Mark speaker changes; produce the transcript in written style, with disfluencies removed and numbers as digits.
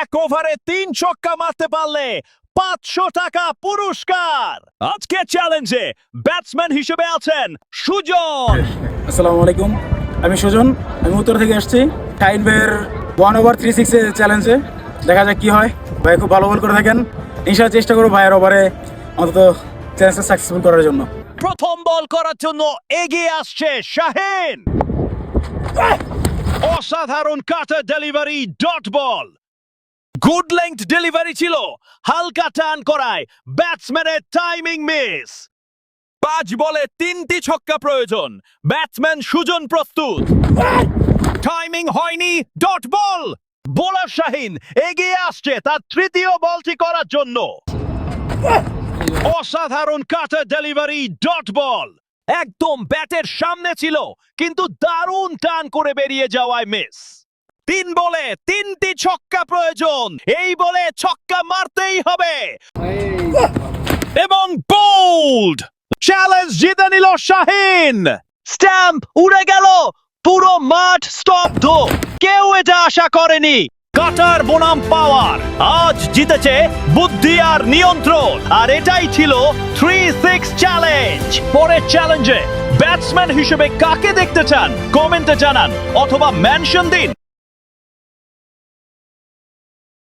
Speaker 1: এক ওভারে 3 ছক্কা মারতে পারলে 500 টাকা পুরস্কার। আজকে চ্যালেঞ্জে ব্যাটসম্যান হিসেবে আছেন সুজন।
Speaker 2: আসসালামু আলাইকুম, আমি সুজন। আমি উত্তর থেকে আসছি। টাইন ভাইয়ের 1/360 চ্যালেঞ্জে দেখা যাক কি হয়। ভাই খুব ভালো বল করে থাকেন, ইনশাআল্লাহ চেষ্টা করবো ভাইয়ের ওভারে অন্তত চ্যালেঞ্জটা সাকসেসফুল করার জন্য।
Speaker 1: প্রথম বল করার জন্য এগিয়ে আসছে শাহিন। অসাধারণ কাটা delivery, dot ball. Good length delivery ছিল, হালকা টার্ন করায় ব্যাটসম্যানের টাইমিং মিস। 5 বলে 3টি ছক্কা প্রয়োজন, ব্যাটসম্যান সুজন প্রস্তুত। টাইমিং হয়নি, ডট বল। বোলার শাহিন এগিয়ে আসছে তার তৃতীয় বলটি করার জন্য। অসাধারণ কাটা ডেলিভারি, ডট বল। একদম ব্যাটের সামনে ছিল, কিন্তু দারুণ টান করে বেরিয়ে যাওয়ায় মিস। 3 বলে 3টি ছক্কা প্রয়োজন, এই বলে ছক্কা মারতেই হবে এবং বোল্ড। চ্যালেঞ্জ জিতে নিল শাহিন। স্ট্যাম্প উড়ে গেল, পুরো মাঠ স্তব্ধ। কেউ এটা আশা করেনি। কাটার বনাম পাওয়ার, আজ জিতেছে বুদ্ধি আর নিয়ন্ত্রণ। আর এটাই ছিল 3-6 চ্যালেঞ্জ। পরের চ্যালেঞ্জে ব্যাটসম্যান হিসেবে কাকে দেখতে চান কমেন্টে জানান অথবা মেনশন দিন